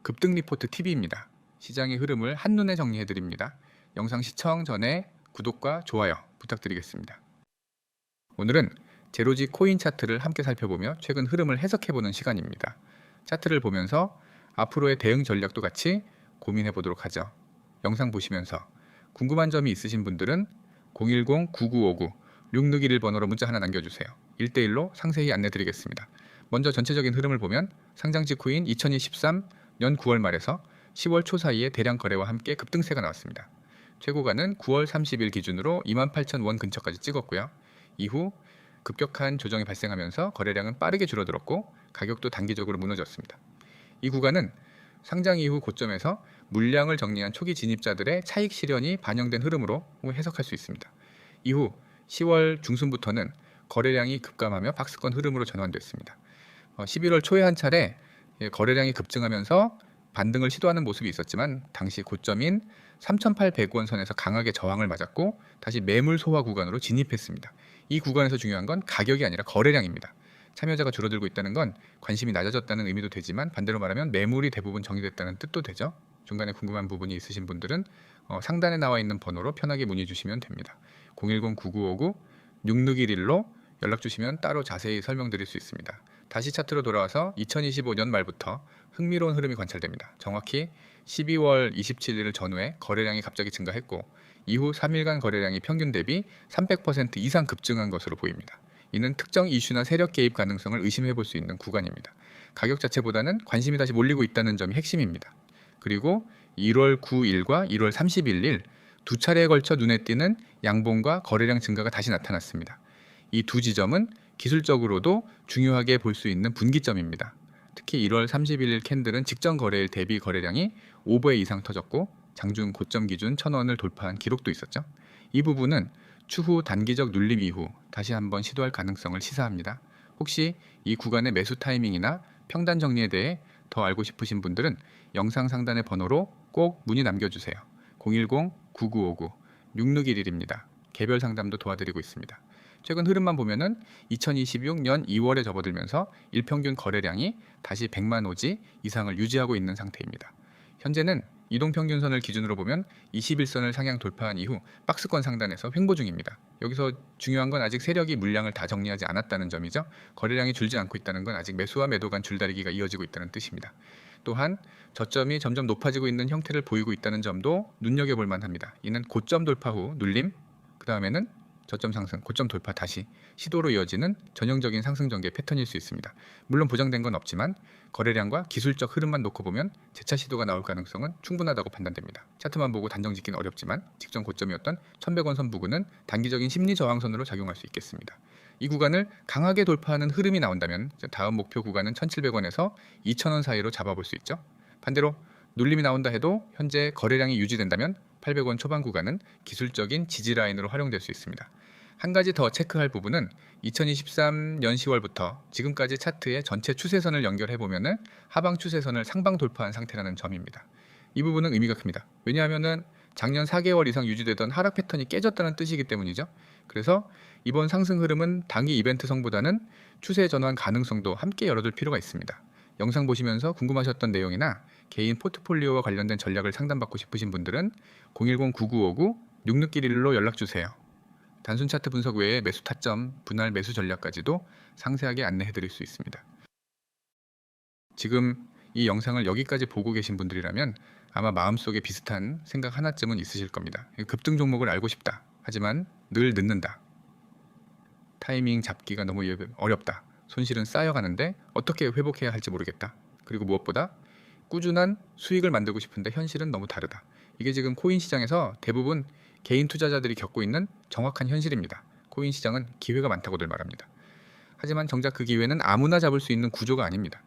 급등 리포트 TV입니다. 시장의 흐름을 한눈에 정리해드립니다. 영상 시청 전에 구독과 좋아요 부탁드리겠습니다. 오늘은 제로지 코인 차트를 함께 살펴보며 최근 흐름을 해석해보는 시간입니다. 차트를 보면서 앞으로의 대응 전략도 같이 고민해보도록 하죠. 영상 보시면서 궁금한 점이 있으신 분들은 010-9959-6611 번호로 문자 하나 남겨주세요. 1대1로 상세히 안내드리겠습니다. 먼저 전체적인 흐름을 보면 상장 직후인 2023년 9월 말에서 10월 초 사이에 대량 거래와 함께 급등세가 나왔습니다. 최고가는 9월 30일 기준으로 28,000원 근처까지 찍었고요. 이후 급격한 조정이 발생하면서 거래량은 빠르게 줄어들었고 가격도 단기적으로 무너졌습니다. 이 구간은 상장 이후 고점에서 물량을 정리한 초기 진입자들의 차익 실현이 반영된 흐름으로 해석할 수 있습니다. 이후 10월 중순부터는 거래량이 급감하며 박스권 흐름으로 전환됐습니다. 11월 초에 한 차례 거래량이 급증하면서 반등을 시도하는 모습이 있었지만 당시 고점인 3,800원 선에서 강하게 저항을 맞았고 다시 매물 소화 구간으로 진입했습니다. 이 구간에서 중요한 건 가격이 아니라 거래량입니다. 참여자가 줄어들고 있다는 건 관심이 낮아졌다는 의미도 되지만 반대로 말하면 매물이 대부분 정리됐다는 뜻도 되죠. 중간에 궁금한 부분이 있으신 분들은 상단에 나와 있는 번호로 편하게 문의 주시면 됩니다. 010-9959-6611로 연락 주시면 따로 자세히 설명드릴 수 있습니다. 다시 차트로 돌아와서 2025년 말부터 흥미로운 흐름이 관찰됩니다. 정확히 12월 27일 전후에 거래량이 갑자기 증가했고 이후 3일간 거래량이 평균 대비 300% 이상 급증한 것으로 보입니다. 이는 특정 이슈나 세력 개입 가능성을 의심해 볼 수 있는 구간입니다. 가격 자체보다는 관심이 다시 몰리고 있다는 점이 핵심입니다. 그리고 1월 9일과 1월 31일 두 차례에 걸쳐 눈에 띄는 양봉과 거래량 증가가 다시 나타났습니다. 이 두 지점은 기술적으로도 중요하게 볼 수 있는 분기점입니다. 특히 1월 31일 캔들은 직전 거래일 대비 거래량이 5배 이상 터졌고 장중 고점 기준 1,000원을 돌파한 기록도 있었죠. 이 부분은 추후 단기적 눌림 이후 다시 한번 시도할 가능성을 시사합니다. 혹시 이 구간의 매수 타이밍이나 평단 정리에 대해 더 알고 싶으신 분들은 영상 상단의 번호로 꼭 문의 남겨주세요. 010-9959-6611입니다. 개별 상담도 도와드리고 있습니다. 최근 흐름만 보면은 2026년 2월에 접어들면서 일평균 거래량이 다시 100만 오지 이상을 유지하고 있는 상태입니다. 현재는 이동평균선을 기준으로 보면 21선을 상향 돌파한 이후 박스권 상단에서 횡보 중입니다. 여기서 중요한 건 아직 세력이 물량을 다 정리하지 않았다는 점이죠. 거래량이 줄지 않고 있다는 건 아직 매수와 매도 간 줄다리기가 이어지고 있다는 뜻입니다. 또한 저점이 점점 높아지고 있는 형태를 보이고 있다는 점도 눈여겨볼 만합니다. 이는 고점 돌파 후 눌림, 그 다음에는 저점 상승, 고점 돌파 다시 시도로 이어지는 전형적인 상승 전개 패턴일 수 있습니다. 물론 보장된 건 없지만 거래량과 기술적 흐름만 놓고 보면 재차 시도가 나올 가능성은 충분하다고 판단됩니다. 차트만 보고 단정 짓기는 어렵지만 직전 고점이었던 1,100원 선 부근은 단기적인 심리 저항선으로 작용할 수 있겠습니다. 이 구간을 강하게 돌파하는 흐름이 나온다면 다음 목표 구간은 1,700원에서 2,000원 사이로 잡아볼 수 있죠. 반대로 눌림이 나온다 해도 현재 거래량이 유지된다면 800원 초반 구간은 기술적인 지지 라인으로 활용될 수 있습니다. 한 가지 더 체크할 부분은 2023년 10월부터 지금까지 차트의 전체 추세선을 연결해 보면은 하방 추세선을 상방 돌파한 상태라는 점입니다. 이 부분은 의미가 큽니다. 왜냐하면은 작년 4개월 이상 유지되던 하락 패턴이 깨졌다는 뜻이기 때문이죠. 그래서 이번 상승 흐름은 단기 이벤트성보다는 추세 전환 가능성도 함께 열어둘 필요가 있습니다. 영상 보시면서 궁금하셨던 내용이나 개인 포트폴리오와 관련된 전략을 상담받고 싶으신 분들은 010-9959-6611로 연락주세요. 단순 차트 분석 외에 매수 타점, 분할 매수 전략까지도 상세하게 안내해드릴 수 있습니다. 지금 이 영상을 여기까지 보고 계신 분들이라면 아마 마음속에 비슷한 생각 하나쯤은 있으실 겁니다. 급등 종목을 알고 싶다. 하지만 늘 늦는다. 타이밍 잡기가 너무 어렵다. 손실은 쌓여가는데 어떻게 회복해야 할지 모르겠다. 그리고 무엇보다 꾸준한 수익을 만들고 싶은데 현실은 너무 다르다. 이게 지금 코인 시장에서 대부분 개인 투자자들이 겪고 있는 정확한 현실입니다. 코인 시장은 기회가 많다고들 말합니다. 하지만 정작 그 기회는 아무나 잡을 수 있는 구조가 아닙니다.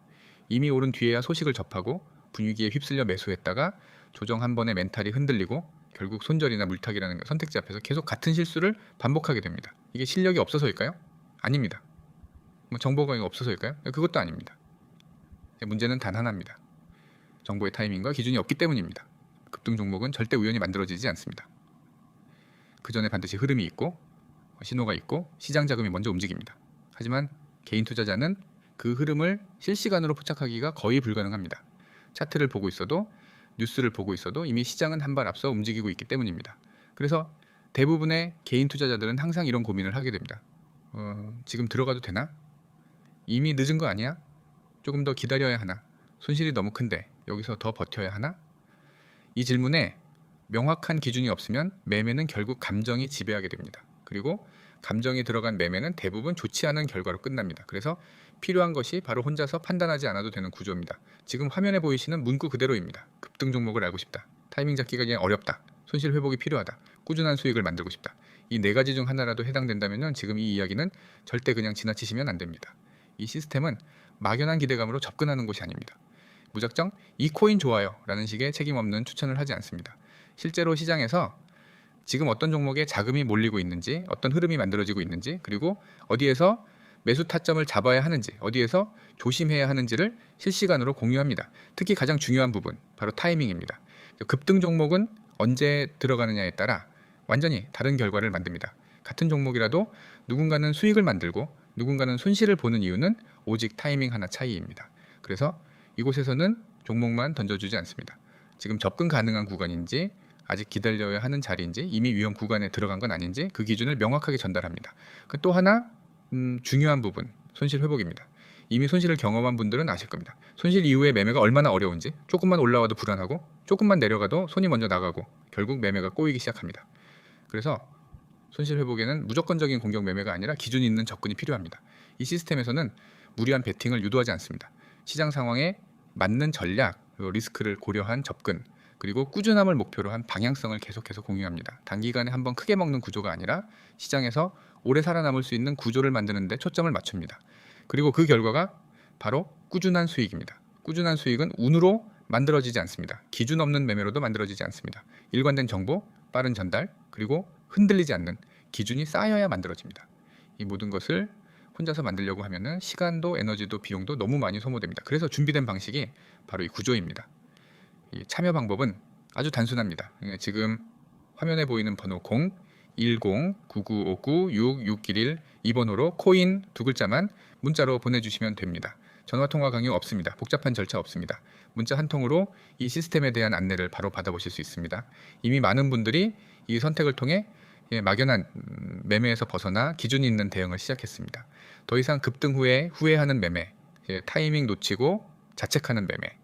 이미 오른 뒤에야 소식을 접하고 분위기에 휩쓸려 매수했다가 조정 한 번에 멘탈이 흔들리고 결국 손절이나 물타기라는 선택지 앞에서 계속 같은 실수를 반복하게 됩니다. 이게 실력이 없어서일까요? 아닙니다. 정보가 없어서일까요? 그것도 아닙니다. 문제는 단 하나입니다. 정보의 타이밍과 기준이 없기 때문입니다. 급등 종목은 절대 우연히 만들어지지 않습니다. 그 전에 반드시 흐름이 있고 신호가 있고 시장 자금이 먼저 움직입니다. 하지만 개인 투자자는 그 흐름을 실시간으로 포착하기가 거의 불가능합니다. 차트를 보고 있어도 뉴스를 보고 있어도 이미 시장은 한 발 앞서 움직이고 있기 때문입니다. 그래서 대부분의 개인 투자자들은 항상 이런 고민을 하게 됩니다. 지금 들어가도 되나? 이미 늦은 거 아니야? 조금 더 기다려야 하나? 손실이 너무 큰데 여기서 더 버텨야 하나? 이 질문에 명확한 기준이 없으면 매매는 결국 감정이 지배하게 됩니다. 그리고 감정이 들어간 매매는 대부분 좋지 않은 결과로 끝납니다. 그래서 필요한 것이 바로 혼자서 판단하지 않아도 되는 구조입니다. 지금 화면에 보이시는 문구 그대로입니다. 급등 종목을 알고 싶다. 타이밍 잡기가 그냥 어렵다. 손실 회복이 필요하다. 꾸준한 수익을 만들고 싶다. 이 네 가지 중 하나라도 해당된다면 지금 이 이야기는 절대 그냥 지나치시면 안 됩니다. 이 시스템은 막연한 기대감으로 접근하는 것이 아닙니다. 무작정 이 코인 좋아요 라는 식의 책임 없는 추천을 하지 않습니다. 실제로 시장에서 지금 어떤 종목에 자금이 몰리고 있는지, 어떤 흐름이 만들어지고 있는지, 그리고 어디에서 매수 타점을 잡아야 하는지, 어디에서 조심해야 하는지를 실시간으로 공유합니다. 특히 가장 중요한 부분, 바로 타이밍입니다. 급등 종목은 언제 들어가느냐에 따라 완전히 다른 결과를 만듭니다. 같은 종목이라도 누군가는 수익을 만들고 누군가는 손실을 보는 이유는 오직 타이밍 하나 차이입니다. 그래서 이곳에서는 종목만 던져주지 않습니다. 지금 접근 가능한 구간인지, 아직 기다려야 하는 자리인지, 이미 위험 구간에 들어간 건 아닌지 그 기준을 명확하게 전달합니다. 또 하나 중요한 부분, 손실 회복입니다. 이미 손실을 경험한 분들은 아실 겁니다. 손실 이후에 매매가 얼마나 어려운지, 조금만 올라와도 불안하고 조금만 내려가도 손이 먼저 나가고 결국 매매가 꼬이기 시작합니다. 그래서 손실 회복에는 무조건적인 공격 매매가 아니라 기준 있는 접근이 필요합니다. 이 시스템에서는 무리한 베팅을 유도하지 않습니다. 시장 상황에 맞는 전략, 그리고 리스크를 고려한 접근, 그리고 꾸준함을 목표로 한 방향성을 계속해서 공유합니다. 단기간에 한번 크게 먹는 구조가 아니라 시장에서 오래 살아남을 수 있는 구조를 만드는 데 초점을 맞춥니다. 그리고 그 결과가 바로 꾸준한 수익입니다. 꾸준한 수익은 운으로 만들어지지 않습니다. 기준 없는 매매로도 만들어지지 않습니다. 일관된 정보, 빠른 전달, 그리고 흔들리지 않는 기준이 쌓여야 만들어집니다. 이 모든 것을 혼자서 만들려고 하면은 시간도 에너지도 비용도 너무 많이 소모됩니다. 그래서 준비된 방식이 바로 이 구조입니다. 이 참여 방법은 아주 단순합니다. 지금 화면에 보이는 번호 010-9959-6611 이 번호로 코인 두 글자만 문자로 보내주시면 됩니다. 전화통화 강요 없습니다. 복잡한 절차 없습니다. 문자 한 통으로 이 시스템에 대한 안내를 바로 받아보실 수 있습니다. 이미 많은 분들이 이 선택을 통해 막연한 매매에서 벗어나 기준이 있는 대응을 시작했습니다. 더 이상 급등 후에 후회하는 매매, 타이밍 놓치고 자책하는 매매,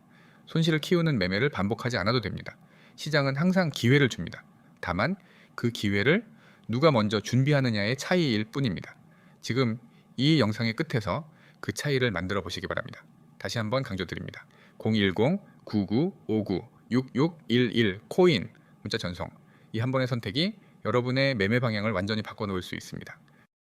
손실을 키우는 매매를 반복하지 않아도 됩니다. 시장은 항상 기회를 줍니다. 다만 그 기회를 누가 먼저 준비하느냐의 차이일 뿐입니다. 지금 이 영상의 끝에서 그 차이를 만들어 보시기 바랍니다. 다시 한번 강조드립니다. 010-9959-6611 코인 문자 전송, 이 한 번의 선택이 여러분의 매매 방향을 완전히 바꿔놓을 수 있습니다.